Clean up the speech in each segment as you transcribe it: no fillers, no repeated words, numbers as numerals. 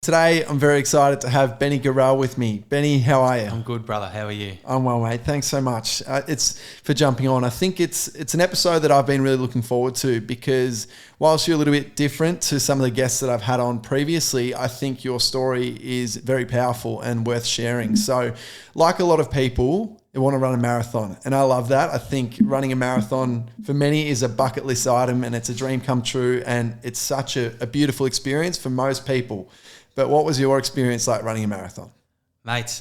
Today, I'm very excited to have Benny Gorell with me. Benny, how are you? I'm good, brother. How are you? I'm well, mate. Thanks so much. It's for jumping on. I think it's an episode that I've been really looking forward to because whilst you're a little bit different to some of the guests that I've had on previously, I think your story is very powerful and worth sharing. So, like a lot of people, they want to run a marathon, and I love that. I think running a marathon for many is a bucket list item, and it's a dream come true, and it's such a beautiful experience for most people. But what was your experience like running a marathon? Mate,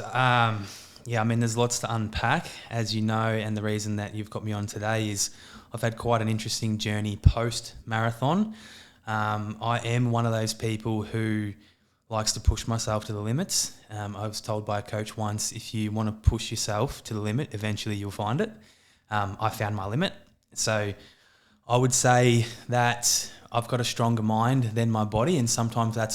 there's lots to unpack, as you know, and the reason that you've got me on today is I've had quite an interesting journey post-marathon. I am one of those people who likes to push myself to the limits. I was told by a coach once, if you want to push yourself to the limit, eventually you'll find it. I found my limit. So I would say that I've got a stronger mind than my body, and sometimes I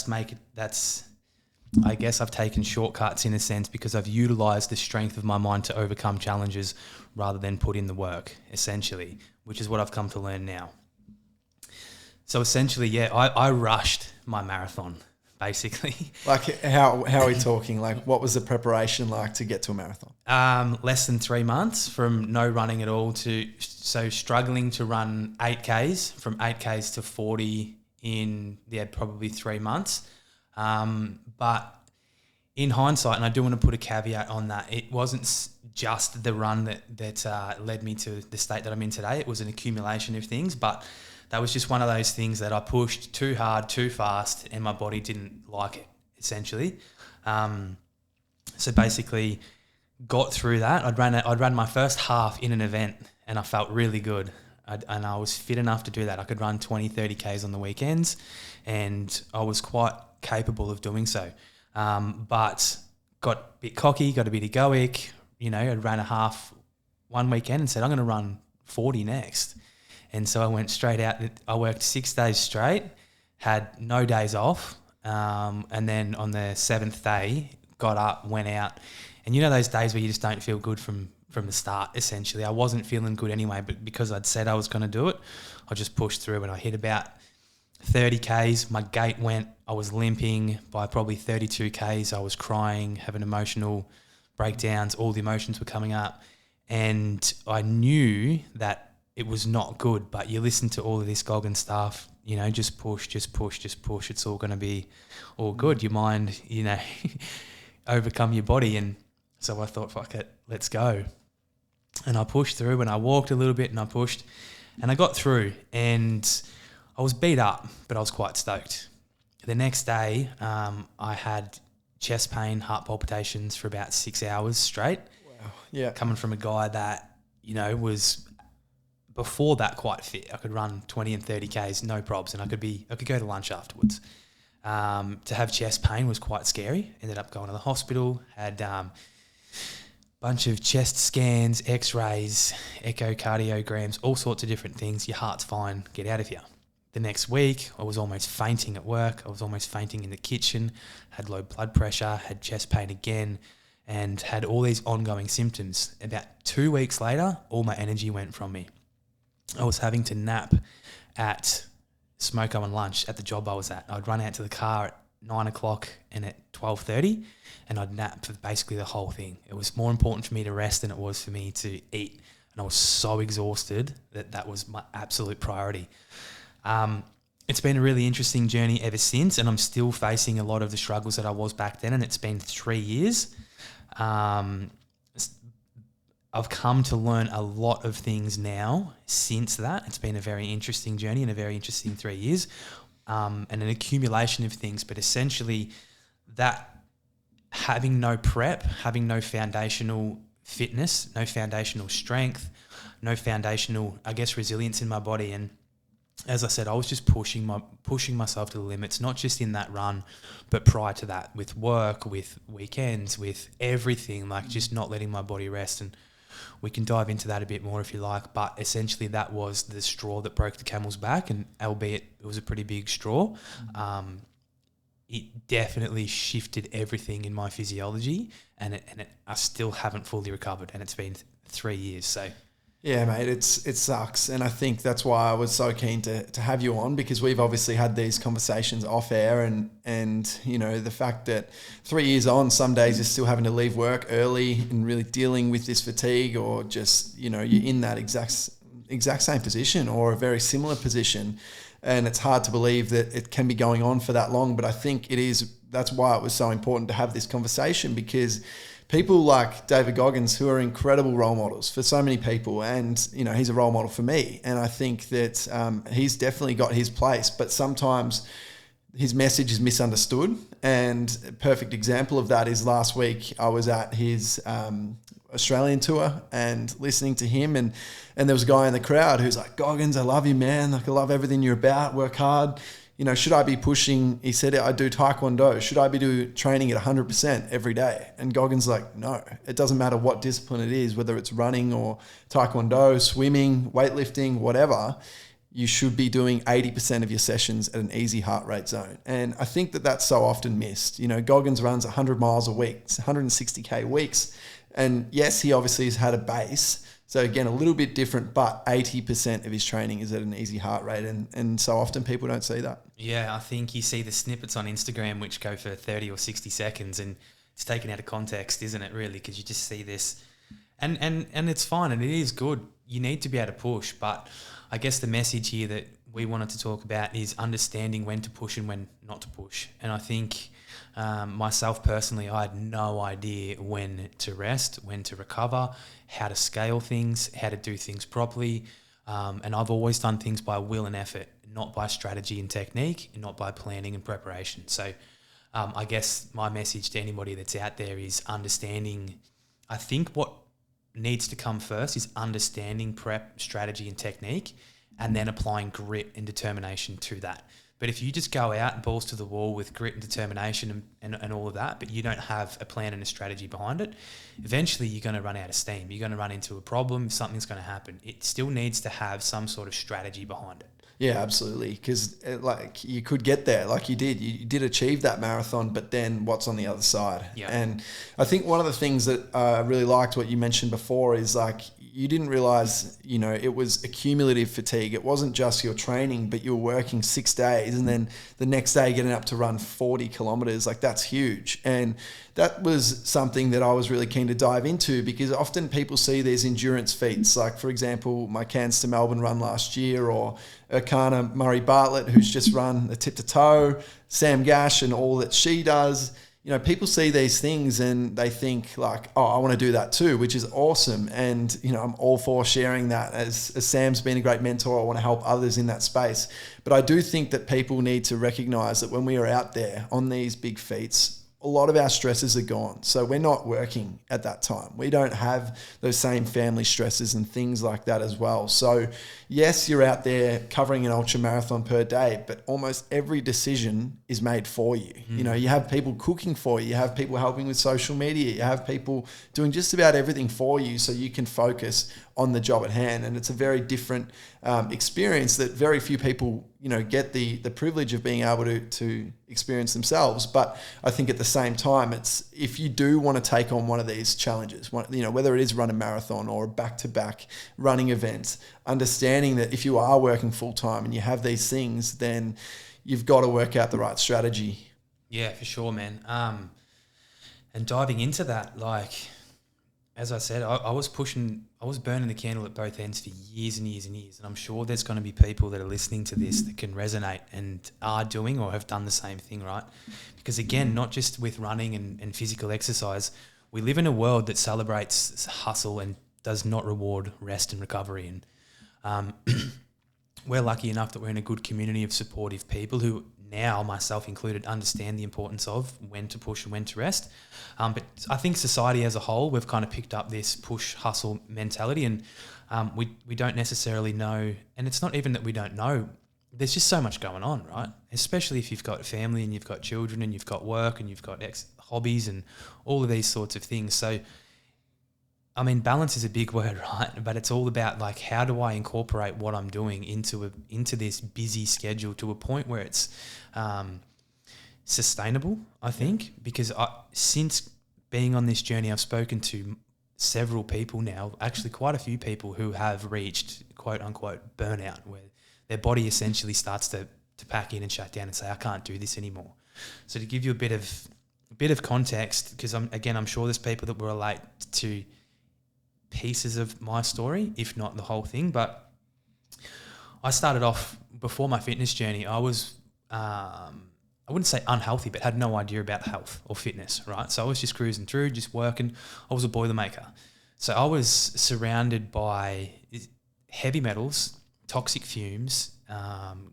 guess I've taken shortcuts in a sense because I've utilised the strength of my mind to overcome challenges rather than put in the work, essentially, which is what I've come to learn now. So essentially, I rushed my marathon, basically. Like how are we talking? Like what was the preparation like to get to a marathon? Less than 3 months from no running at all to struggling to run 8Ks, from 8Ks to 40 in probably 3 months. But in hindsight, and I do want to put a caveat on that, it wasn't just the run that led me to the state that I'm in today. It was an accumulation of things, but that was just one of those things that I pushed too hard, too fast, and my body didn't like it, essentially. So basically got through that. I'd run my first half in an event and I felt really good. And I was fit enough to do that. I could run 20, 30 Ks on the weekends and I was quite capable of doing so. But got a bit cocky, got a bit egoic. I ran a half one weekend and said, I'm going to run 40 next. And so I went straight out. I worked 6 days straight, had no days off. And then on the 7th day, got up, went out. And those days where you just don't feel good from the start, essentially. I wasn't feeling good anyway, but because I'd said I was going to do it, I just pushed through and I hit about 30 Ks. My gait went, I was limping. By probably 32 Ks, I was crying, having emotional breakdowns. All the emotions were coming up. And I knew that it was not good, but you listen to all of this Goggin stuff, just push. It's all going to be all good. Your mind, overcome your body. And so I thought, fuck it, let's go. And I pushed through and I walked a little bit and I pushed and I got through and I was beat up, but I was quite stoked. The next day, I had chest pain, heart palpitations for about 6 hours straight. Wow. Yeah. Coming from a guy that, was before that quite fit. I could run 20 and 30 Ks, no probs, and I could go to lunch afterwards. To have chest pain was quite scary. Ended up going to the hospital, had bunch of chest scans, x-rays, echocardiograms, all sorts of different things. Your heart's fine, get out of here. The next week, I was almost fainting at work. I was almost fainting in the kitchen, had low blood pressure, had chest pain again, and had all these ongoing symptoms. About 2 weeks later, all my energy went from me. I was having to nap at smoko and lunch at the job I was at. I'd run out to the car at 9 o'clock and at 12:30 and I'd nap for basically the whole thing. It was more important for me to rest than it was for me to eat. And I was so exhausted that was my absolute priority. It's been a really interesting journey ever since, and I'm still facing a lot of the struggles that I was back then, and it's been 3 years. I've come to learn a lot of things now since that. It's been a very interesting journey and a very interesting 3 years, and an accumulation of things. But essentially that having no prep, having no foundational fitness, no foundational strength, no foundational, resilience in my body. And as I said, I was just pushing myself to the limits, not just in that run, but prior to that with work, with weekends, with everything, just not letting my body rest. And we can dive into that a bit more if you like, but essentially that was the straw that broke the camel's back, and albeit it was a pretty big straw, it definitely shifted everything in my physiology, and I still haven't fully recovered, and it's been 3 years. So Yeah, mate, it sucks. And I think that's why I was so keen to have you on, because we've obviously had these conversations off air, and you know, the fact that 3 years on, some days you're still having to leave work early and really dealing with this fatigue, or just, you know, you're in that exact same position or a very similar position. And it's hard to believe that it can be going on for that long. But I think that's why it was so important to have this conversation, because people like David Goggins, who are incredible role models for so many people, and you know, he's a role model for me. And I think that he's definitely got his place, but sometimes his message is misunderstood. And a perfect example of that is last week I was at his Australian tour and listening to him, and there was a guy in the crowd who's like, "Goggins, I love you, man. Like, I love everything you're about. Work hard. You know, should I be pushing?" He said, "I do Taekwondo. Should I be training at 100% every day?" And Goggins like, "No, it doesn't matter what discipline it is, whether it's running or Taekwondo, swimming, weightlifting, whatever. You should be doing 80% of your sessions at an easy heart rate zone." And I think that that's so often missed. You know, Goggins runs 100 miles a week, it's 160K weeks. And yes, he obviously has had a base. So again, a little bit different, but 80% of his training is at an easy heart rate. And so often people don't see that. Yeah, I think you see the snippets on Instagram which go for 30 or 60 seconds, and it's taken out of context, isn't it, really? Because you just see this. And it's fine, and it is good. You need to be able to push. But I guess the message here that we wanted to talk about is understanding when to push and when not to push. And I think myself personally, I had no idea when to rest, when to recover, how to scale things, how to do things properly. And I've always done things by will and effort, not by strategy and technique, and not by planning and preparation. So I guess my message to anybody that's out there is understanding. I think what needs to come first is understanding prep, strategy and technique, and then applying grit and determination to that. But if you just go out and balls to the wall with grit and determination and all of that, but you don't have a plan and a strategy behind it, eventually you're going to run out of steam. You're going to run into a problem. Something's going to happen. It still needs to have some sort of strategy behind it. Yeah, absolutely. Because like, you could get there, like you did. You did achieve that marathon, but then what's on the other side? Yeah. And I think one of the things that I really liked what you mentioned before is like, you didn't realize, you know, it was accumulative fatigue. It wasn't just your training, but you were working 6 days and then the next day getting up to run 40 kilometers. Like, that's huge. And that was something that I was really keen to dive into, because often people see these endurance feats. Like, for example, my Cairns to Melbourne run last year, or Erkana Murray Bartlett, who's just run the tip to toe, Sam Gash and all that she does. You know, people see these things and they think like, oh, I want to do that too, which is awesome. And, you know, I'm all for sharing that. As Sam's been a great mentor, I want to help others in that space. But I do think that people need to recognize that when we are out there on these big feats, a lot of our stresses are gone. So we're not working at that time. We don't have those same family stresses and things like that as well. So yes, you're out there covering an ultra marathon per day, but almost every decision is made for you. You know, you have people cooking for you. You have people helping with social media. You have people doing just about everything for you so you can focus on the job at hand. And it's a very different experience that very few people, you know, get the privilege of being able to experience themselves. But I think at the same time, it's, if you do want to take on one of these challenges, you know, whether it is run a marathon or a back-to-back running event, understanding that if you are working full-time and you have these things, then you've got to work out the right strategy. Yeah, for sure, man. And diving into that, like, as I said, I was burning the candle at both ends for years and years and years. And I'm sure there's going to be people that are listening to this that can resonate and are doing or have done the same thing, right? Because again, not just with running and physical exercise, we live in a world that celebrates hustle and does not reward rest and recovery. And we're lucky enough that we're in a good community of supportive people who now, myself included, understand the importance of when to push and when to rest. But I think society as a whole, we've kind of picked up this push hustle mentality, and we don't necessarily know, and it's not even that we don't know, there's just so much going on, right? Especially if you've got a family and you've got children and you've got work and you've got hobbies and all of these sorts of things. So, I mean, balance is a big word, right? But it's all about like, how do I incorporate what I'm doing into this busy schedule to a point where it's sustainable, I think, because since being on this journey, I've spoken to several people now, actually quite a few people who have reached quote unquote burnout, where their body essentially starts to pack in and shut down and say, I can't do this anymore. So to give you a bit of context, because I'm sure there's people that will relate to pieces of my story, if not the whole thing. But I started off, before my fitness journey, I was, I wouldn't say unhealthy, but had no idea about health or fitness, right? So I was just cruising through, just working. I was a Boilermaker. So I was surrounded by heavy metals, toxic fumes,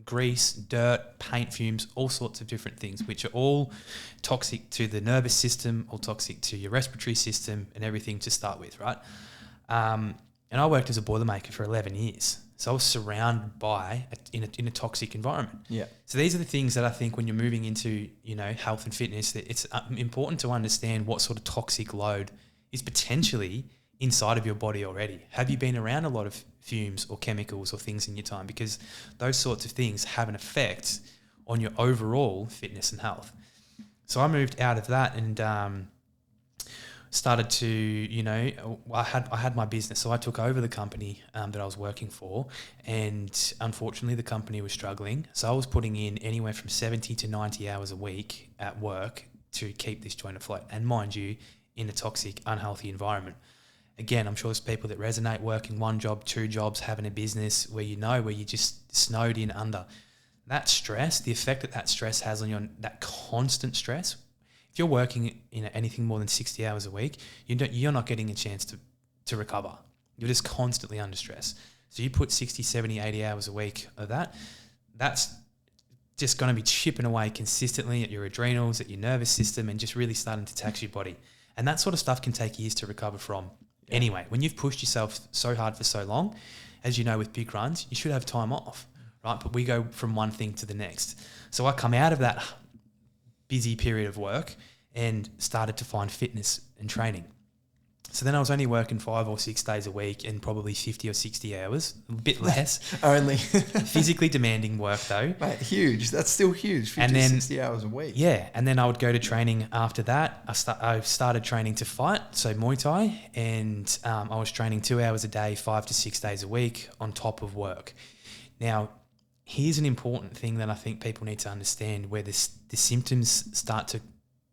grease, dirt, paint fumes, all sorts of different things, which are all toxic to the nervous system, all toxic to your respiratory system and everything to start with, right? And I worked as a Boilermaker for 11 years. So I was surrounded by in a toxic environment. Yeah. So these are the things that I think when you're moving into, health and fitness, that it's important to understand what sort of toxic load is potentially inside of your body already. Have you been around a lot of fumes or chemicals or things in your time? Because those sorts of things have an effect on your overall fitness and health. So I moved out of that and started to, I had my business. So I took over the company that I was working for, and unfortunately the company was struggling. So I was putting in anywhere from 70 to 90 hours a week at work to keep this joint afloat. And mind you, in a toxic, unhealthy environment. Again, I'm sure there's people that resonate working one job, two jobs, having a business where you just snowed in under. That stress, the effect that stress has on that constant stress, if you're working anything more than 60 hours a week, you're not getting a chance to recover. You're just constantly under stress. So you put 60, 70, 80 hours a week of that's just going to be chipping away consistently at your adrenals, at your nervous system, and just really starting to tax your body. And that sort of stuff can take years to recover from. Yeah. Anyway, when you've pushed yourself so hard for so long, as you know, with big runs, you should have time off, right? But we go from one thing to the next. So I come out of that busy period of work and started to find fitness and training. So then I was only working 5 or 6 days a week and probably 50 or 60 hours, a bit less. Only. Physically demanding work though. Mate, huge. That's still huge, 50 to 60 hours a week. Yeah, and then I would go to training after that. I started training to fight, so Muay Thai, and I was training 2 hours a day, 5 to 6 days a week on top of work. Now, here's an important thing that I think people need to understand where the symptoms start to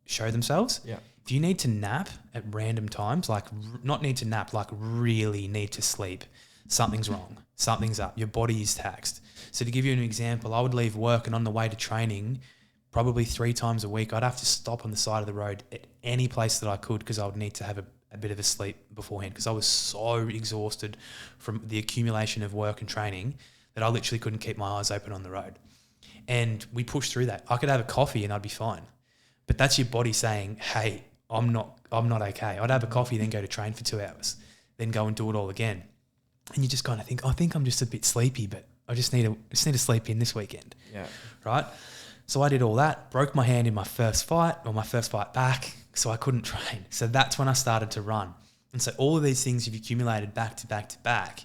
show themselves. Yeah. If you need to nap at random times, like not need to nap, like really need to sleep, something's wrong. Something's up. Your body is taxed. So to give you an example, I would leave work and on the way to training, probably 3 times a week, I'd have to stop on the side of the road at any place that I could because I would need to have a bit of a sleep beforehand because I was so exhausted from the accumulation of work and training that I literally couldn't keep my eyes open on the road. And we pushed through that. I could have a coffee and I'd be fine. But that's your body saying, hey, I'm not okay. I'd have a coffee, then go to train for 2 hours, then go and do it all again. And you just kind of think, I think I'm just a bit sleepy, but I just need to sleep in this weekend. Yeah. Right? So I did all that, broke my hand in my first fight back, so I couldn't train. So that's when I started to run. And so all of these things have accumulated back to back to back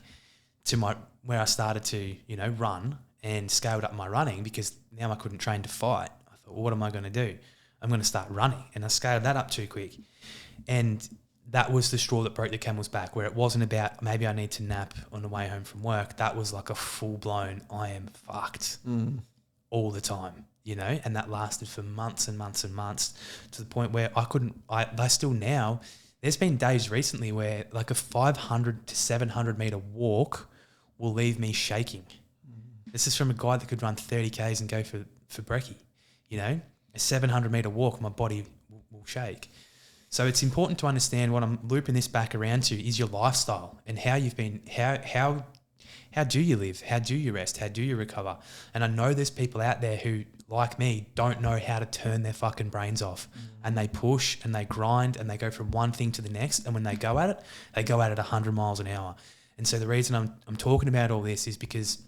to where I started to, run and scaled up my running because now I couldn't train to fight. I thought, well, what am I going to do? I'm going to start running. And I scaled that up too quick. And that was the straw that broke the camel's back, where it wasn't about maybe I need to nap on the way home from work. That was like a full-blown, I am fucked all the time, and that lasted for months and months and months to the point where I still now, there's been days recently where like a 500 to 700 meter walk will leave me shaking. This is from a guy that could run 30 Ks and go for brekkie, a 700 meter walk, my body will shake. So it's important to understand what I'm looping this back around to is your lifestyle and how you've been, how do you live? How do you rest? How do you recover? And I know there's people out there who, like me, don't know how to turn their fucking brains off and they push and they grind and they go from one thing to the next. And when they go at it, they go at it 100 miles an hour. And so the reason I'm talking about all this is because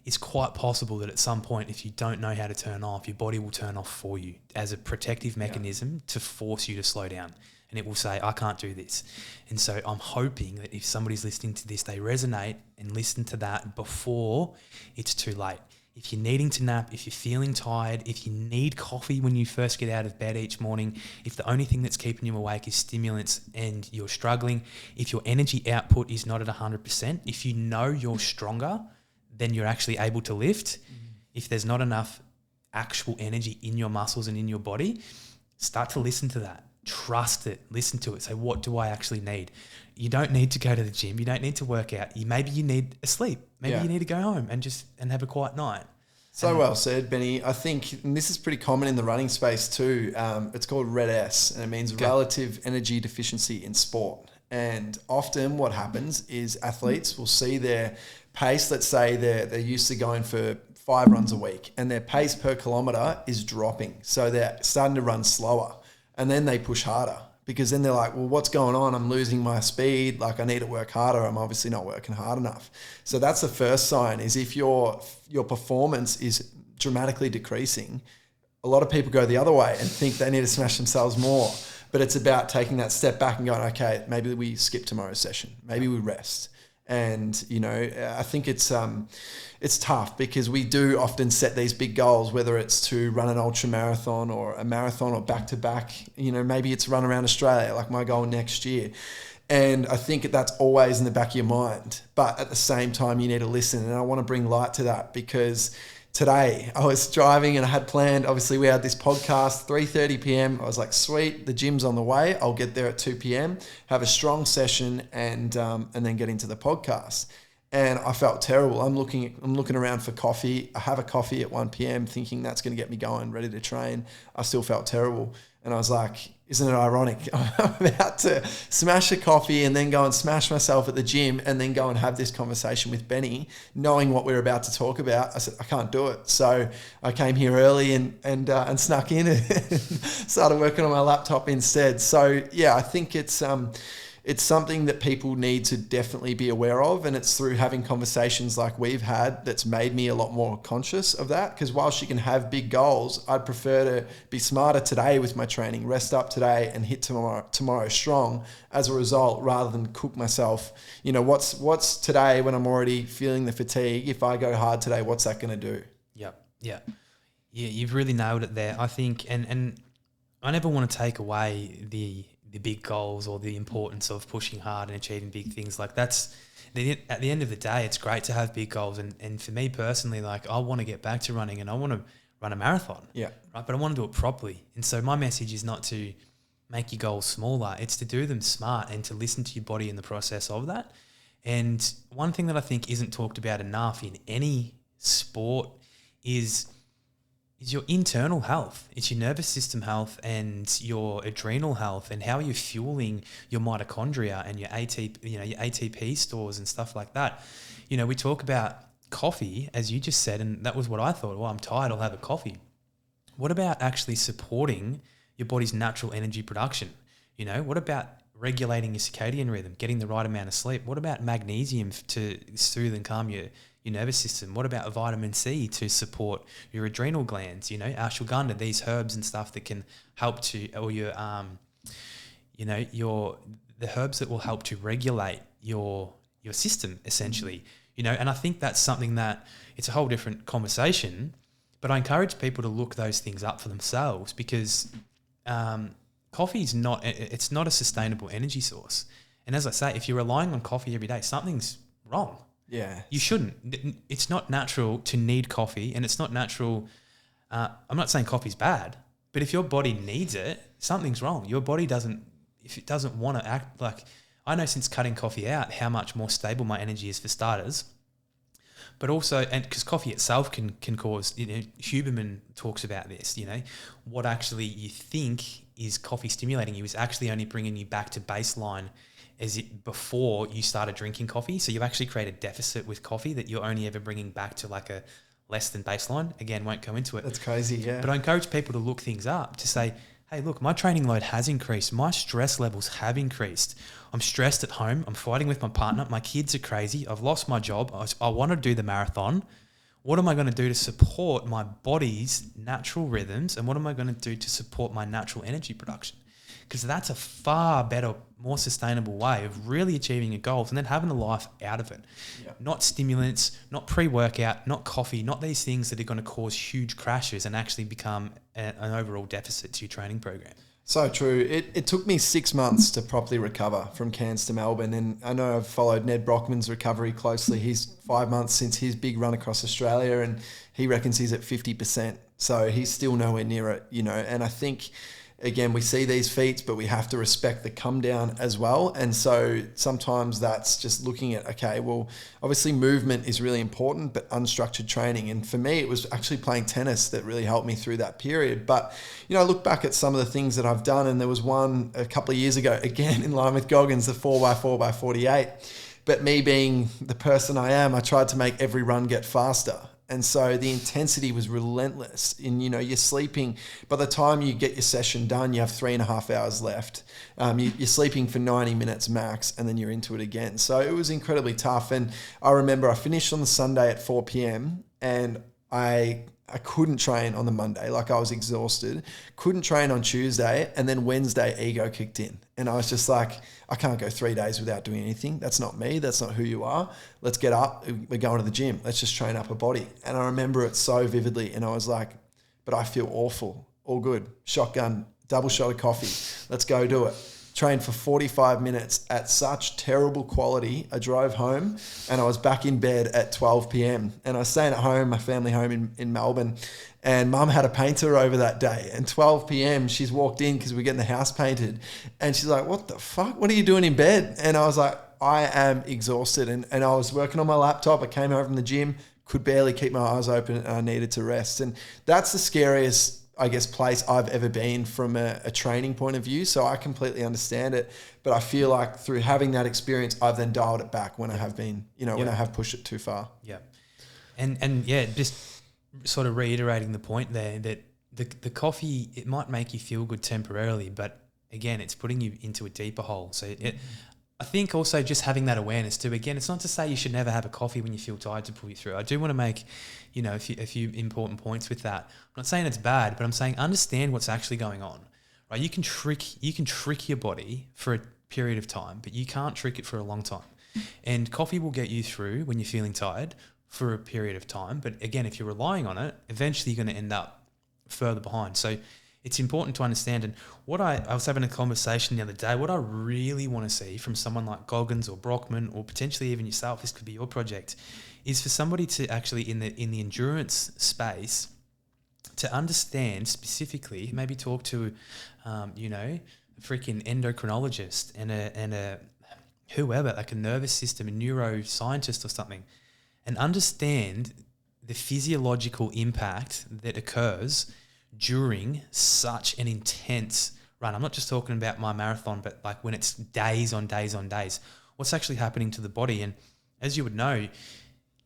it's quite possible that at some point, if you don't know how to turn off, your body will turn off for you as a protective mechanism to force you to slow down. And it will say, I can't do this. And so I'm hoping that if somebody's listening to this, they resonate and listen to that before it's too late. if you're needing to nap, if you're feeling tired, if you need coffee when you first get out of bed each morning, if the only thing that's keeping you awake is stimulants and you're struggling, if your energy output is not at 100%, if you know you're stronger than you're actually able to lift, if there's not enough actual energy in your muscles and in your body, start to listen to that. Trust it. Listen to it. Say, what do I actually need? You don't need to go to the gym. You don't need to work out. Maybe you need a sleep. Maybe you need to go home and have a quiet night. So well said, Benny. I think, and this is pretty common in the running space too, it's called RED-S, and it means relative energy deficiency in sport. And often what happens is athletes will see their pace, let's say they're used to going for 5 runs a week, and their pace per kilometre is dropping. So they're starting to run slower, and then they push harder, because then they're like, well, what's going on? I'm losing my speed. Like, I need to work harder. I'm obviously not working hard enough. So that's the first sign, is if your performance is dramatically decreasing, a lot of people go the other way and think they need to smash themselves more. But it's about taking that step back and going, okay, maybe we skip tomorrow's session. Maybe we rest. And, you know, I think it's tough, because we do often set these big goals, whether it's to run an ultra marathon or a marathon or back to back. You know, maybe it's run around Australia, like my goal next year. And I think that's always in the back of your mind. But at the same time, you need to listen. And I want to bring light to that, because today I was driving and I had planned, obviously we had this podcast, 3:30 p.m. I was like, sweet, the gym's on the way. I'll get there at 2 p.m, have a strong session, and then get into the podcast. And I felt terrible. I'm looking around for coffee. I have a coffee at 1 p.m. thinking that's going to get me going, ready to train. I still felt terrible. And I was like, isn't it ironic? I'm about to smash a coffee and then go and smash myself at the gym and then go and have this conversation with Benny, knowing what we're about to talk about. I said, I can't do it. So I came here early and snuck in and started working on my laptop instead. So yeah, I think it's something that people need to definitely be aware of, and it's through having conversations like we've had that's made me a lot more conscious of that. Because whilst you can have big goals, I'd prefer to be smarter today with my training, rest up today and hit tomorrow strong as a result, rather than cook myself. You know, what's today when I'm already feeling the fatigue? If I go hard today, what's that going to do? Yeah, you've really nailed it there, I think. And I never want to take away the big goals or the importance of pushing hard and achieving big things. Like, that's at the end of the day, it's great to have big goals. And for me personally, like, I want to get back to running and I want to run a marathon. Yeah. Right. But I want to do it properly. And so my message is not to make your goals smaller. It's to do them smart and to listen to your body in the process of that. And one thing that I think isn't talked about enough in any sport is your internal health. It's your nervous system health and your adrenal health, and how you're fueling your mitochondria and your ATP stores and stuff like that. You know, we talk about coffee, as you just said, and that was what I thought. Well, I'm tired, I'll have a coffee. What about actually supporting your body's natural energy production? You know, what about regulating your circadian rhythm, getting the right amount of sleep? What about magnesium to soothe and calm your nervous system? What about vitamin C to support your adrenal glands? You know, ashwagandha, these herbs and stuff that can help to, or the herbs that will help to regulate your system, essentially. You know, and I think that's something that it's a whole different conversation, but I encourage people to look those things up for themselves, because coffee is not a sustainable energy source. And as I say, if you're relying on coffee every day, something's wrong. Yeah. You shouldn't. It's not natural to need coffee, and it's not natural. I'm not saying coffee's bad, but if your body needs it, something's wrong. Your body doesn't want to act like, I know since cutting coffee out how much more stable my energy is, for starters. But also, and because coffee itself can cause, you know, Huberman talks about this, you know, what actually you think is coffee stimulating you is actually only bringing you back to baseline before you started drinking coffee. So you actually create a deficit with coffee that you're only ever bringing back to like a less than baseline. Again, won't go into it. That's crazy, yeah. But I encourage people to look things up, to say, hey, look, my training load has increased. My stress levels have increased. I'm stressed at home. I'm fighting with my partner. My kids are crazy. I've lost my job. I want to do the marathon. What am I going to do to support my body's natural rhythms? And what am I going to do to support my natural energy production? because that's a far better, more sustainable way of really achieving your goals and then having a life out of it. Yeah. Not stimulants, not pre-workout, not coffee, not these things that are going to cause huge crashes and actually become an overall deficit to your training program. So true. It took me 6 months to properly recover from Cairns to Melbourne. And I know I've followed Ned Brockman's recovery closely. He's 5 months since his big run across Australia, and he reckons he's at 50%. So he's still nowhere near it, you know. And I think, again, we see these feats, but we have to respect the come down as well. And so sometimes that's just looking at, okay, well, obviously movement is really important, but unstructured training. And for me, it was actually playing tennis that really helped me through that period. But, you know, I look back at some of the things that I've done, and there was one a couple of years ago, again, in line with Goggins, the 4x4x48. But me being the person I am, I tried to make every run get faster. And so the intensity was relentless. And, you know, you're sleeping. By the time you get your session done, you have 3.5 hours left. You're sleeping for 90 minutes max, and then you're into it again. So it was incredibly tough. And I remember I finished on the Sunday at 4 p.m. and I couldn't train on the Monday. Like, I was exhausted. Couldn't train on Tuesday. And then Wednesday, ego kicked in. And I was just like, I can't go 3 days without doing anything. That's not me. That's not who you are. Let's get up. We're going to the gym. Let's just train up a body. And I remember it so vividly. And I was like, but I feel awful. All good. Shotgun, double shot of coffee. Let's go do it. Trained for 45 minutes at such terrible quality. I drove home and I was back in bed at 12 p.m. And I was staying at home, my family home in Melbourne. And Mum had a painter over that day. And 12 p.m. she's walked in because we're getting the house painted. And she's like, what the fuck? What are you doing in bed? And I was like, I am exhausted. And I was working on my laptop. I came home from the gym, could barely keep my eyes open, and I needed to rest. And that's the scariest, I guess, place I've ever been from a training point of view. So I completely understand it. But I feel like through having that experience, I've then dialed it back when I have been, you know, when I have pushed it too far. Yeah. And yeah, just sort of reiterating the point there that the coffee, it might make you feel good temporarily, but again, it's putting you into a deeper hole. So I think also just having that awareness too. Again, it's not to say you should never have a coffee when you feel tired to pull you through. I do want to make, you know, a few important points with that. I'm not saying it's bad, but I'm saying understand what's actually going on. Right? You can trick your body for a period of time, but you can't trick it for a long time. And coffee will get you through when you're feeling tired for a period of time. But again, if you're relying on it, eventually you're going to end up further behind. So it's important to understand. And what I was having a conversation the other day, what I really want to see from someone like Goggins or Brockman, or potentially even yourself, this could be your project, is for somebody to actually in the endurance space to understand specifically, maybe talk to, you know, a freaking endocrinologist and a whoever, like a nervous system, a neuroscientist or something, and understand the physiological impact that occurs during such an intense run. I'm not just talking about my marathon, but like when it's days on days on days, what's actually happening to the body. And as you would know,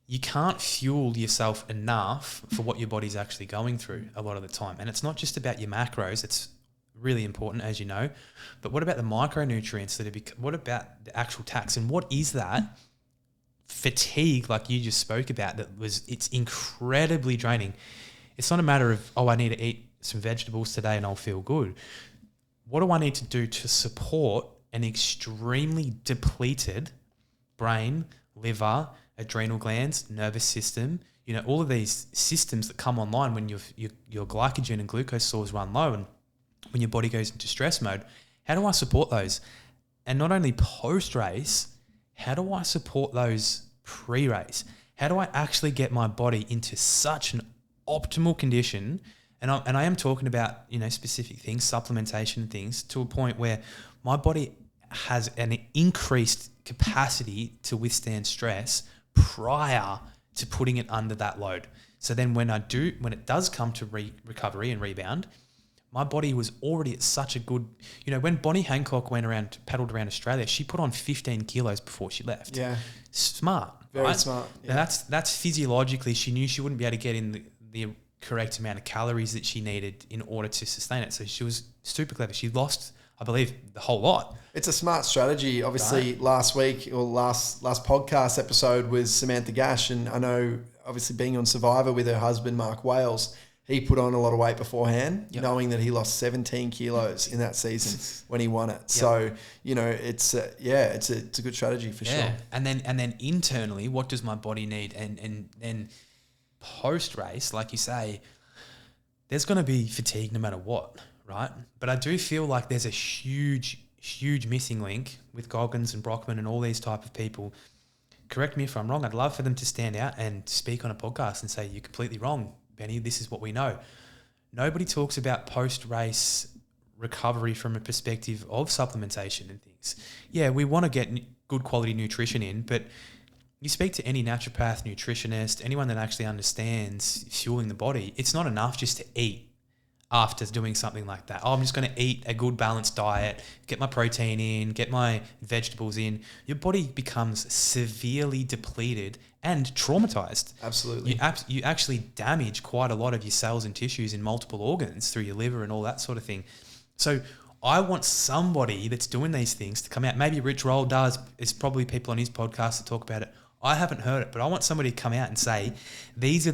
you can't fuel yourself enough for what your body's actually going through a lot of the time. And it's not just about your macros. It's really important, as you know, but what about the micronutrients what about the actual tax? And what is that fatigue, like you just spoke about, it's incredibly draining. It's not a matter of, I need to eat some vegetables today and I'll feel good. What do I need to do to support an extremely depleted brain, liver, adrenal glands, nervous system, you know, all of these systems that come online when your glycogen and glucose stores run low and when your body goes into stress mode? How do I support those? And not only post-race, how do I support those pre-race? How do I actually get my body into such an optimal condition? And I am talking about, you know, specific things, supplementation and things, to a point where my body has an increased capacity to withstand stress prior to putting it under that load. So then when it does come to recovery and rebound, my body was already at such a good, you know, when Bonnie Hancock paddled around Australia, she put on 15 kilos before she left. Yeah. Smart. Very right? smart. Yeah. Now that's physiologically, she knew she wouldn't be able to get in the correct amount of calories that she needed in order to sustain it. So she was super clever. She lost, I believe, the whole lot. It's a smart strategy. Obviously, last week or last podcast episode was Samantha Gash, and I know, obviously, being on Survivor with her husband, Mark Wales, he put on a lot of weight beforehand, Yep. knowing that he lost 17 kilos in that season when he won it. So, you know, it's a good strategy for sure. And then internally, what does my body need? And then post race, like you say, there's going to be fatigue no matter what, right? But I do feel like there's a huge missing link with Goggins and Brockman and all these type of people. Correct me if I'm wrong. I'd love for them to stand out and speak on a podcast and say, you're completely wrong, Benny. This is what we know. Nobody talks about post-race recovery from a perspective of supplementation and things. Yeah, we want to get good quality nutrition in, but you speak to any naturopath, nutritionist, anyone that actually understands fueling the body, it's not enough just to eat after doing something like that. Oh, I'm just going to eat a good balanced diet, get my protein in, get my vegetables in. Your body becomes severely depleted and traumatized. Absolutely. You actually damage quite a lot of your cells and tissues in multiple organs through your liver and all that sort of thing. So I want somebody that's doing these things to come out. Maybe Rich Roll does. There's probably people on his podcast that talk about it. I haven't heard it, but I want somebody to come out and say, this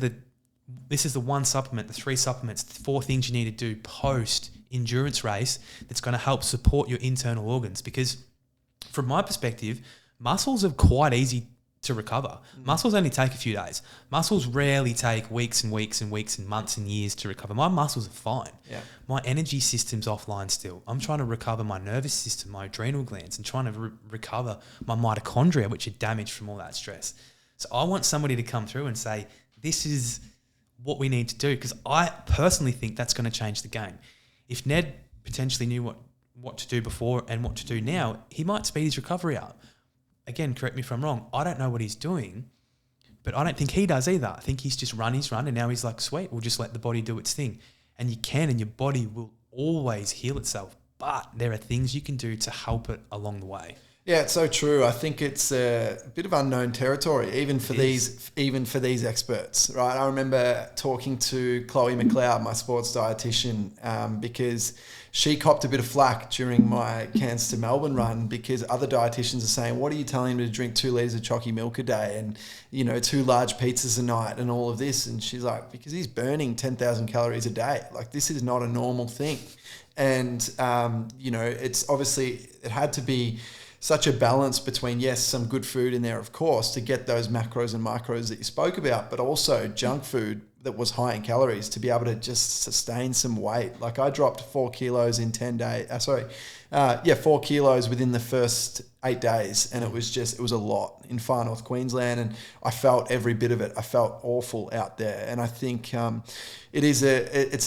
is the one supplement, the 3 supplements, the 4 things you need to do post endurance race that's going to help support your internal organs. Because from my perspective, muscles are quite easy to recover. Muscles only take a few days. Muscles rarely take weeks and weeks and weeks and months and years to recover. My muscles are fine. Yeah. My energy system's offline still. I'm trying to recover my nervous system, my adrenal glands, and trying to recover my mitochondria, which are damaged from all that stress. So I want somebody to come through and say, this is what we need to do, because I personally think that's going to change the game. If Ned potentially knew what to do before and what to do now, he might speed his recovery up. Again, correct me if I'm wrong. I don't know what he's doing, but I don't think he does either. I think he's just run his run and now he's like, sweet, we'll just let the body do its thing. And you can, and your body will always heal itself. But there are things you can do to help it along the way. Yeah, it's so true. I think it's a bit of unknown territory, even for these experts, right? I remember talking to Chloe McLeod, my sports dietitian, because she copped a bit of flack during my Cairns to Melbourne run, because other dietitians are saying, what are you telling me to drink 2 litres of chalky milk a day and, 2 large pizzas a night and all of this? And she's like, because he's burning 10,000 calories a day. Like, this is not a normal thing. And, it's obviously, it had to be such a balance between, yes, some good food in there, of course, to get those macros and micros that you spoke about, but also junk food that was high in calories to be able to just sustain some weight. Like, I dropped 4 kilos in 10 days. 4 kilos within the first 8 days. And it was a lot in far north Queensland. And I felt every bit of it. I felt awful out there. And I think it's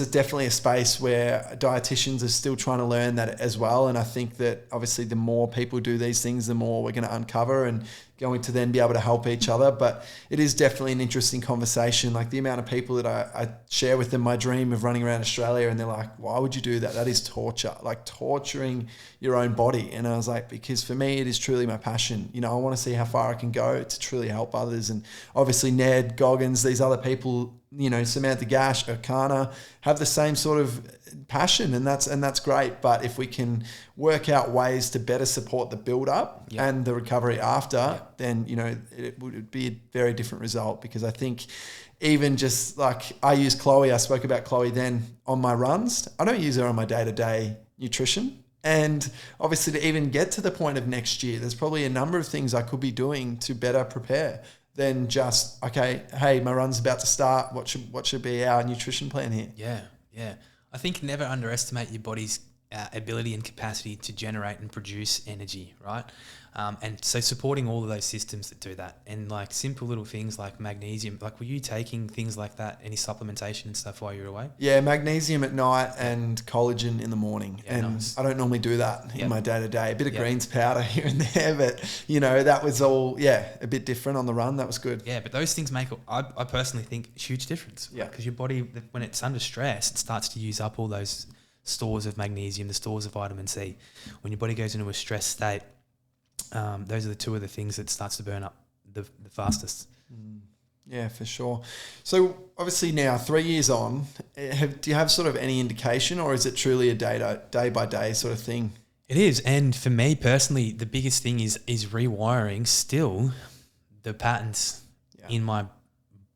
definitely a space where dietitians are still trying to learn that as well. And I think that obviously the more people do these things, the more we're going to uncover and going to then be able to help each other. But it is definitely an interesting conversation. Like, the amount of people that I share with them my dream of running around Australia, and they're like, why would you do that? That is torture, like torturing your own body. And I was like, because for me, it is truly my passion. I want to see how far I can go to truly help others. And obviously Ned, Goggins, these other people, Samantha Gash, Okana, have the same sort of passion, and that's great. But if we can work out ways to better support the build up and the recovery after, then it would be a very different result. Because I think even just like I spoke about Chloe then on my runs. I don't use her on my day-to-day nutrition. And obviously to even get to the point of next year, there's probably a number of things I could be doing to better prepare than just, okay, hey, my run's about to start. What should be our nutrition plan here? Yeah. I think never underestimate your body's ability and capacity to generate and produce energy, right? And so supporting all of those systems that do that, and like simple little things like magnesium. Like, were you taking things like that, any supplementation and stuff while you were away? Yeah, magnesium at night and collagen in the morning. Yeah, and nice. I don't normally do that in my day-to-day. A bit of greens powder here and there, but that was all, a bit different on the run. That was good. Yeah, but those things make, I personally think, a huge difference. Yeah. Because your body, when it's under stress, it starts to use up all those stores of magnesium, the stores of vitamin C. When your body goes into a stress state, those are the 2 of the things that starts to burn up the fastest. Yeah, for sure. So obviously now 3 years on, do you have sort of any indication, or is it truly a day by day sort of thing? It is. And for me personally, the biggest thing is rewiring still the patterns in my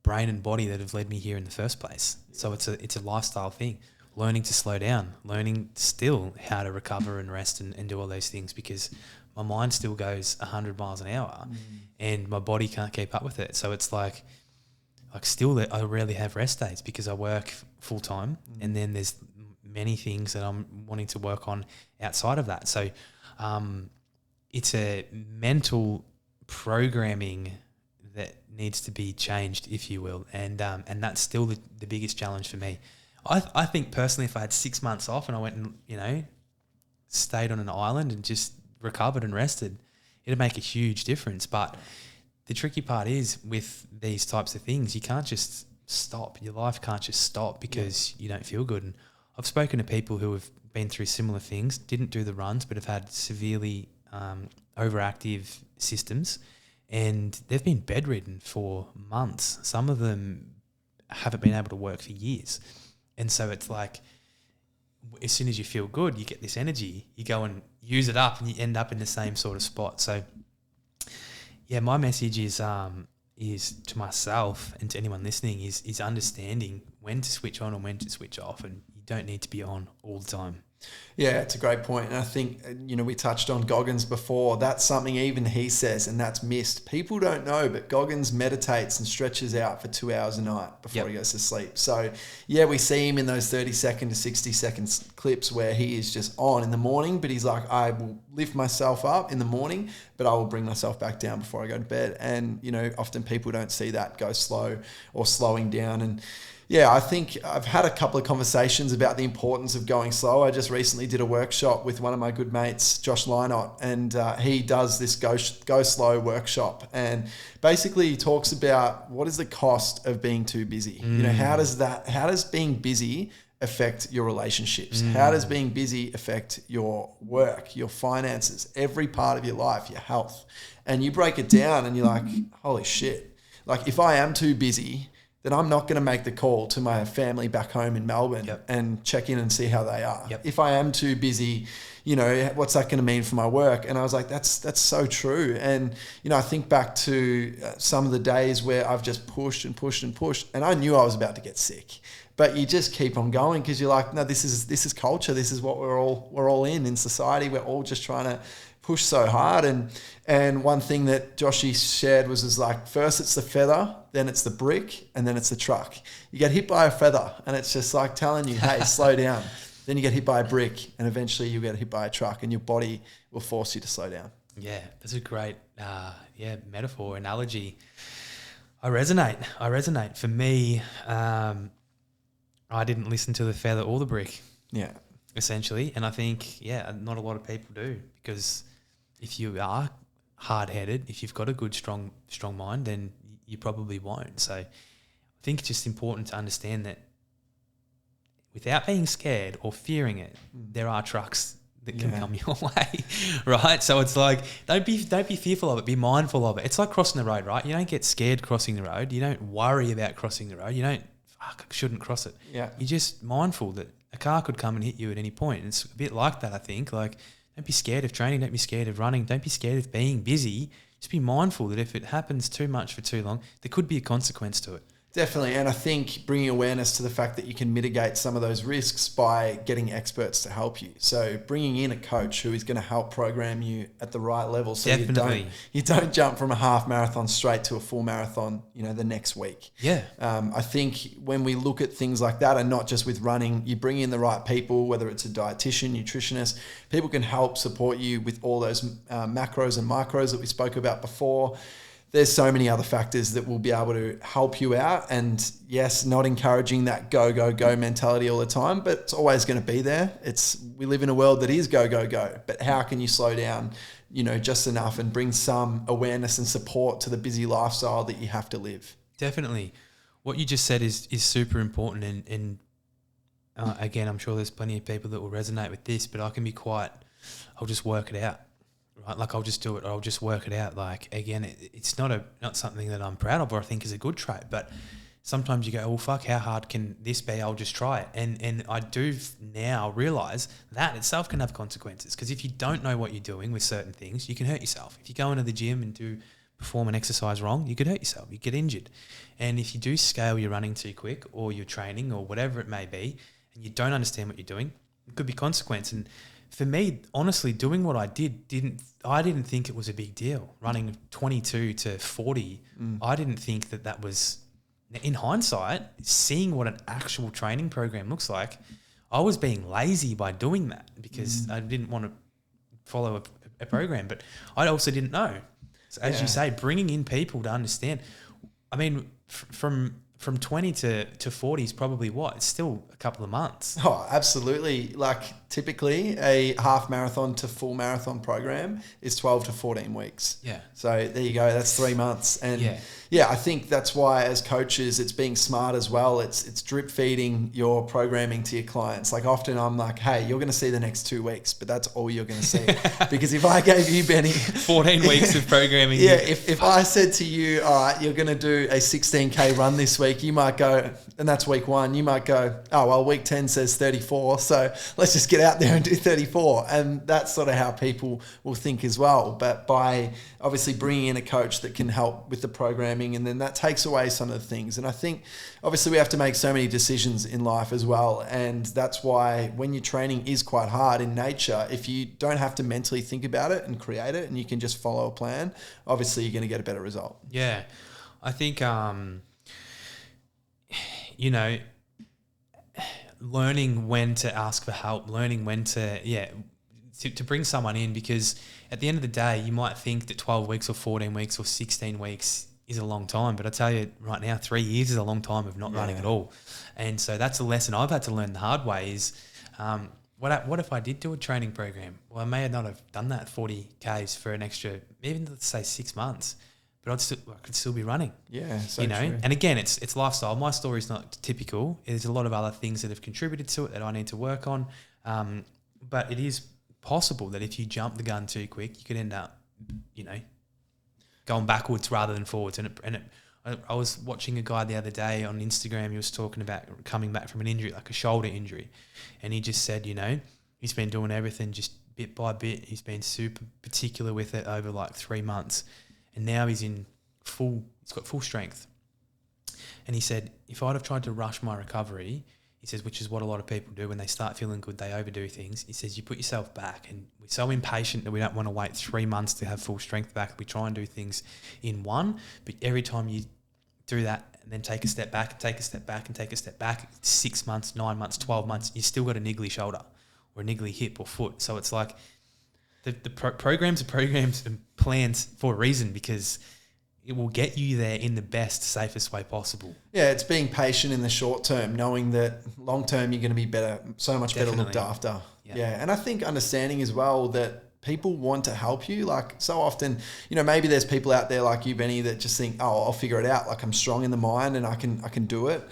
brain and body that have led me here in the first place. So it's a lifestyle thing. Learning to slow down, learning still how to recover and rest and do all those things, because my mind still goes 100 miles an hour and my body can't keep up with it. So it's like still that I rarely have rest days because I work full time, and then there's many things that I'm wanting to work on outside of that. So it's a mental programming that needs to be changed, if you will, and that's still the biggest challenge for me. I think personally, if I had 6 months off and I went and stayed on an island and just recovered and rested, it'd make a huge difference. But the tricky part is with these types of things, you can't just stop. Your life can't just stop because you don't feel good. And I've spoken to people who have been through similar things, didn't do the runs, but have had severely overactive systems, and they've been bedridden for months. Some of them haven't been able to work for years. And so it's like, as soon as you feel good, you get this energy, you go and use it up and you end up in the same sort of spot. So yeah, my message is to myself and to anyone listening is understanding when to switch on and when to switch off, and you don't need to be on all the time. Yeah, it's a great point. And I think, we touched on Goggins before. That's something even he says, and that's missed. People don't know, but Goggins meditates and stretches out for 2 hours a night before he goes to sleep. So, yeah, we see him in those 30-second to 60-second clips where he is just on in the morning, but he's like, I will lift myself up in the morning, but I will bring myself back down before I go to bed. And, often people don't see that go slow or slowing down. And yeah, I think I've had a couple of conversations about the importance of going slow. I just recently did a workshop with one of my good mates, Josh Lynott, and he does this go slow workshop. And basically he talks about what is the cost of being too busy? How does being busy affect your relationships? How does being busy affect your work, your finances, every part of your life, your health? And you break it down and you're like, holy shit. Like if I am too busy, then I'm not going to make the call to my family back home in Melbourne and check in and see how they are. If I am too busy, what's that going to mean for my work? And I was like, that's so true. And, I think back to some of the days where I've just pushed and pushed and pushed, and I knew I was about to get sick, but you just keep on going because you're like, no, this is culture. This is what we're all in society. We're all just trying to push so hard. And one thing that Joshy shared was like, first it's the feather, then it's the brick, and then it's the truck. You get hit by a feather and it's just like telling you, hey, slow down. Then you get hit by a brick and eventually you get hit by a truck and your body will force you to slow down. Yeah, that's a great metaphor, analogy. I resonate. For me, I didn't listen to the feather or the brick. Yeah. Essentially. And I think, not a lot of people do, because if you are hard-headed, if you've got a good, strong mind, then you probably won't. So I think it's just important to understand that without being scared or fearing it, there are trucks that can come your way, right? So it's like, don't be fearful of it, be mindful of it. It's like crossing the road, right? You don't get scared crossing the road. You don't worry about crossing the road. You don't, I shouldn't cross it. Yeah. You're just mindful that a car could come and hit you at any point. And it's a bit like that, I think. Like, don't be scared of training. Don't be scared of running. Don't be scared of being busy. Just be mindful that if it happens too much for too long, there could be a consequence to it. Definitely. And I think bringing awareness to the fact that you can mitigate some of those risks by getting experts to help you. So bringing in a coach who is going to help program you at the right level. So you don't jump from a half marathon straight to a full marathon, the next week. Yeah. I think when we look at things like that, and not just with running, you bring in the right people, whether it's a dietitian, nutritionist, people can help support you with all those macros and micros that we spoke about before. There's so many other factors that will be able to help you out. And yes, not encouraging that go, go, go mentality all the time, but it's always going to be there. We live in a world that is go, go, go. But how can you slow down, just enough and bring some awareness and support to the busy lifestyle that you have to live? Definitely. What you just said is super important. And again, I'm sure there's plenty of people that will resonate with this, but I can be I'll just work it out. Right, like I'll just do it. Or I'll just work it out. Like again, it's not something that I'm proud of or I think is a good trait. But sometimes you go, "Oh fuck, how hard can this be? I'll just try it." And I do now realize that itself can have consequences, because if you don't know what you're doing with certain things, you can hurt yourself. If you go into the gym and do perform an exercise wrong, you could hurt yourself, you get injured. And if you do scale your running too quick or your training or whatever it may be, and you don't understand what you're doing, it could be consequence. And for me, honestly, doing what I didn't think it was a big deal. Running 22 to 40, I didn't think that was, in hindsight, seeing what an actual training program looks like, I was being lazy by doing that because I didn't want to follow a program, but I also didn't know. So as you say, bringing in people to understand. I mean, from 20 to 40 is probably what? It's still a couple of months. Oh, absolutely. Like typically a half marathon to full marathon program is 12 to 14 weeks. Yeah. So there you go. That's 3 months. And yeah, I think that's why as coaches, it's being smart as well. It's drip feeding your programming to your clients. Like often I'm like, hey, you're going to see the next 2 weeks, but that's all you're going to see. Because if I gave you, Benny, 14 weeks of programming. Yeah. If I said to you, all right, you're going to do a 16K run this week, you might go, and that's week 1, you might go, oh, well, week 10 says 34. So let's just get out there and do 34. And that's sort of how people will think as well. But by obviously bringing in a coach that can help with the programming, and then that takes away some of the things. And I think obviously we have to make so many decisions in life as well. And that's why when your training is quite hard in nature, if you don't have to mentally think about it and create it and you can just follow a plan, obviously you're going to get a better result. Yeah. I think, learning when to ask for help, learning when to bring someone in, because at the end of the day, you might think that 12 weeks or 14 weeks or 16 weeks is a long time, but I tell you right now, 3 years is a long time of not running at all. And so that's a lesson I've had to learn the hard way is, what if I did do a training program? Well, I may not have done that 40 Ks for an extra, even let's say 6 months, but I could still be running. Yeah, so true. And again, it's lifestyle. My story's not typical. There's a lot of other things that have contributed to it that I need to work on. But it is possible that if you jump the gun too quick, you could end up, going backwards rather than forwards. I was watching a guy the other day on Instagram. He was talking about coming back from an injury, like a shoulder injury, and he just said, he's been doing everything just bit by bit. He's been super particular with it over like 3 months. And now he's got full strength. And he said, if I'd have tried to rush my recovery, he says, which is what a lot of people do when they start feeling good, they overdo things. He says, you put yourself back, and we're so impatient that we don't want to wait 3 months to have full strength back. We try and do things in one, but every time you do that and then take a step back and take a step back and take a step back, 6 months, 9 months, 12 months, you still got a niggly shoulder or a niggly hip or foot. So it's like, the programs are programs and plans for a reason, because it will get you there in the best, safest way possible. Yeah, it's being patient in the short term, knowing that long term you're going to be better, so much better looked after. Yeah. And I think understanding as well that people want to help you. Like so often, maybe there's people out there like you, Benny, that just think, oh, I'll figure it out. Like I'm strong in the mind and I can do it.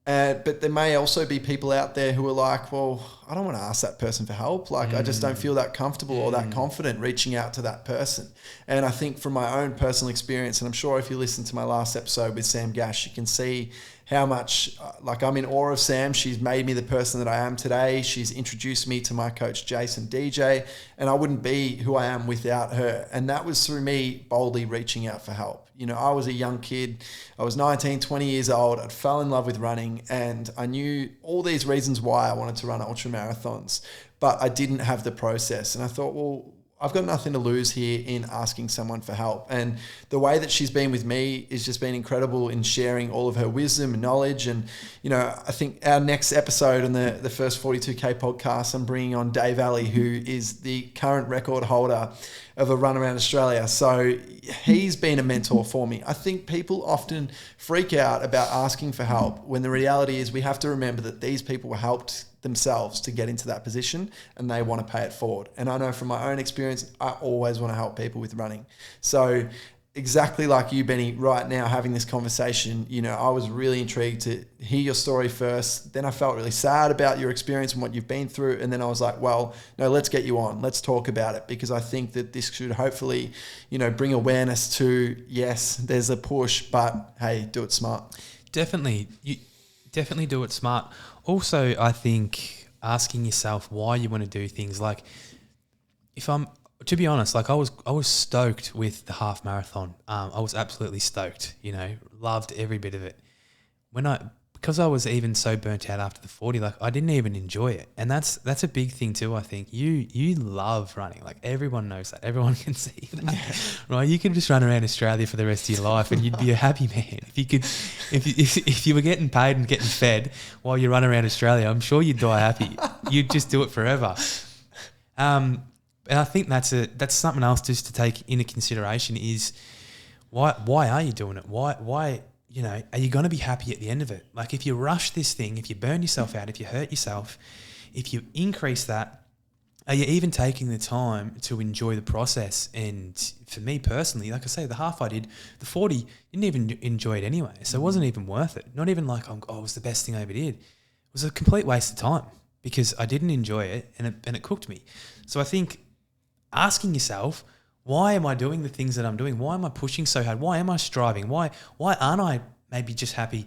But there may also be people out there who are like, well, I don't want to ask that person for help. Like, I just don't feel that comfortable or that confident reaching out to that person. And I think from my own personal experience, and I'm sure if you listen to my last episode with Sam Gash, you can see how much, I'm in awe of Sam. She's made me the person that I am today. She's introduced me to my coach, Jason DJ, and I wouldn't be who I am without her. And that was through me boldly reaching out for help. I was a young kid. I was 19, 20 years old. I fell in love with running, and I knew all these reasons why I wanted to run ultra marathons, but I didn't have the process. And I thought, well, I've got nothing to lose here in asking someone for help. And the way that she's been with me has just been incredible in sharing all of her wisdom and knowledge. And, I think our next episode on the first 42K podcast, I'm bringing on Dave Alley, who is the current record holder of a run around Australia. So he's been a mentor for me. I think people often freak out about asking for help when the reality is we have to remember that these people were helped themselves to get into that position and they want to pay it forward. And I know from my own experience, I always want to help people with running. So exactly like you, Benny, right now having this conversation, I was really intrigued to hear your story first. Then I felt really sad about your experience and what you've been through. And then I was like, well, no, let's get you on. Let's talk about it, because I think that this should hopefully, bring awareness to, yes, there's a push, but hey, do it smart. Definitely. You definitely do it smart. Also, I think asking yourself why you want to do things, like if I'm to be honest, like I was stoked with the half marathon. I was absolutely stoked. Loved every bit of it. Because I was even so burnt out after the 40, like I didn't even enjoy it, and that's a big thing too. I think you love running. Like everyone knows that. Everyone can see that, right? You could just run around Australia for the rest of your life, and you'd be a happy man. If you were getting paid and getting fed while you run around Australia, I'm sure you'd die happy. You'd just do it forever. And I think that's something else just to take into consideration is why are you doing it? Why are you going to be happy at the end of it? Like if you rush this thing, if you burn yourself out, if you hurt yourself, if you increase that, are you even taking the time to enjoy the process? And for me personally, like I say, the half I did, the 40, didn't even enjoy it anyway. So it wasn't even worth it. Not even like, it was the best thing I ever did. It was a complete waste of time because I didn't enjoy it and it cooked me. So I think asking yourself, why am I doing the things that I'm doing? Why am I pushing so hard? Why am I striving? Why aren't I maybe just happy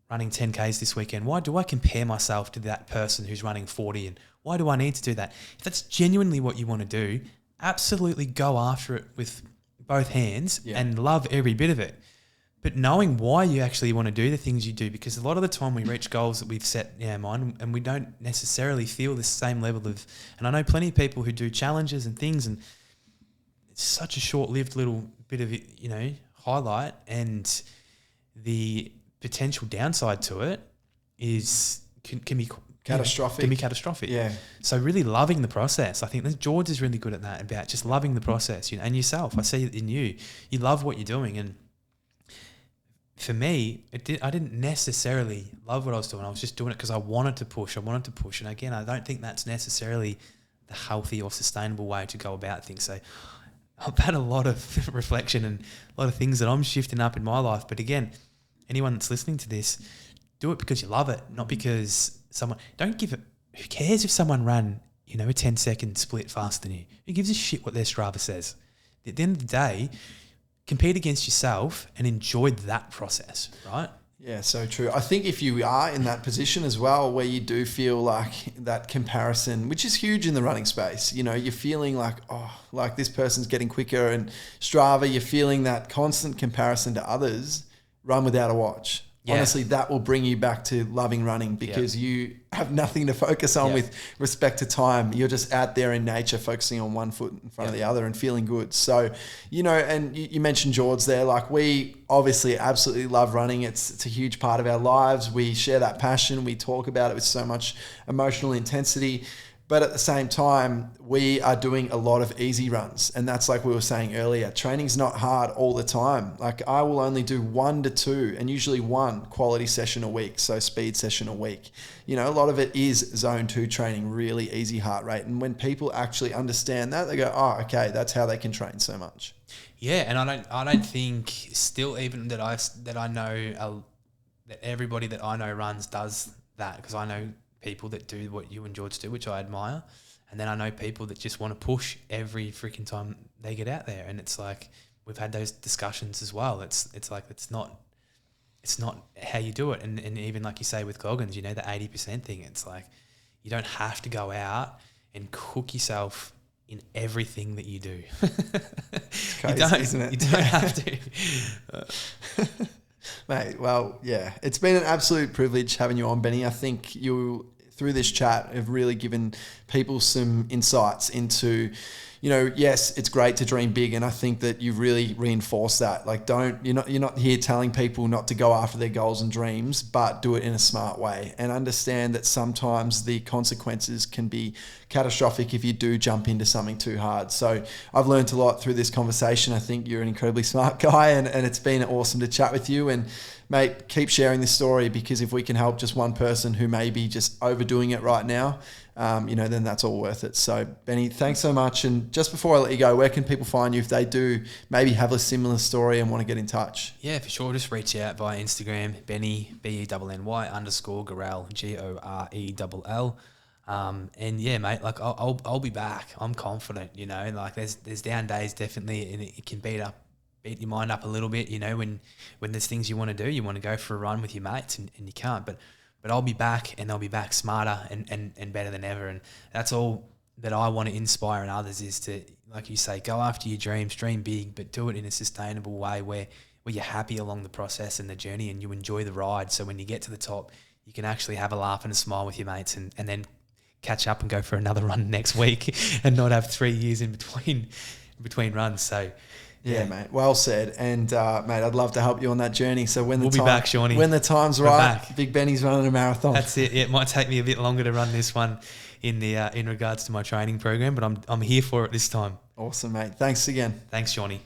running 10Ks this weekend? Why do I compare myself to that person who's running 40? And why do I need to do that? If that's genuinely what you want to do, absolutely go after it with both hands and love every bit of it. But knowing why you actually want to do the things you do, because a lot of the time we reach goals that we've set in our mind and we don't necessarily feel the same level of, and I know plenty of people who do challenges and things, and it's such a short-lived little bit of, highlight, and the potential downside to it can be catastrophic. Can be catastrophic. Yeah. So really loving the process. I think that George is really good at that, about just loving the process, and yourself. I see it in you. You love what you're doing, and for me, I didn't necessarily love what I was doing. I was just doing it because I wanted to push. And again, I don't think that's necessarily the healthy or sustainable way to go about things. So I've had a lot of reflection and a lot of things that I'm shifting up in my life. But again, anyone that's listening to this, do it because you love it, not because don't give it. Who cares if someone ran, a 10-second split faster than you? Who gives a shit what their Strava says? At the end of the day, compete against yourself and enjoy that process, right? Yeah, so true. I think if you are in that position as well, where you do feel like that comparison, which is huge in the running space, you're feeling like, like this person's getting quicker, and Strava, you're feeling that constant comparison to others, run without a watch. Yeah. Honestly, that will bring you back to loving running because you have nothing to focus on with respect to time. You're just out there in nature, focusing on one foot in front of the other and feeling good. So, and you mentioned George there, like we obviously absolutely love running. It's a huge part of our lives. We share that passion. We talk about it with so much emotional intensity. But at the same time, we are doing a lot of easy runs. And that's like we were saying earlier, training's not hard all the time. Like I will only do 1 to 2 and usually 1 quality session a week. So speed session a week. A lot of it is zone 2 training, really easy heart rate. And when people actually understand that, they go, oh, okay, that's how they can train so much. Yeah. And I don't think still even that I know that everybody that I know runs does that, because I know people that do what you and George do, which I admire. And then I know people that just want to push every freaking time they get out there. And it's like, we've had those discussions as well. It's like, it's not how you do it. And even like you say with Goggins, the 80% thing, it's like, you don't have to go out and cook yourself in everything that you do. It's crazy, isn't it? You don't have to. Mate, well, yeah, it's been an absolute privilege having you on, Benny. I think you, through this chat, have really given people some insights into, yes, it's great to dream big, and I think that you've really reinforced that. Like, you're not here telling people not to go after their goals and dreams, but do it in a smart way, and understand that sometimes the consequences can be catastrophic if you do jump into something too hard. So I've learned a lot through this conversation. I think you're an incredibly smart guy, and it's been awesome to chat with you. And mate, keep sharing this story, because if we can help just one person who may be just overdoing it right now, then that's all worth it. So Benny, thanks so much. And just before I let you go, where can people find you if they do maybe have a similar story and want to get in touch? Yeah, for sure. Just reach out via Instagram, Benny, BENNY_Gorell, GORELL. And yeah, mate, like I'll be back. I'm confident, like there's down days definitely, and it can beat your mind up a little bit, when there's things you want to do, you want to go for a run with your mates and you can't, but I'll be back, and I'll be back smarter and better than ever. And that's all that I want to inspire in others is to, like you say, go after your dreams, dream big, but do it in a sustainable way where you're happy along the process and the journey and you enjoy the ride. So when you get to the top, you can actually have a laugh and a smile with your mates and then catch up and go for another run next week and not have 3 years in between runs. So yeah, mate. Well said. And mate, I'd love to help you on that journey. So when we'll be back, Shawnee. When the time's We're right, back. Big Benny's running a marathon. That's it. Yeah, it might take me a bit longer to run this one in regards to my training program, but I'm here for it this time. Awesome, mate. Thanks again. Thanks, Shawnee.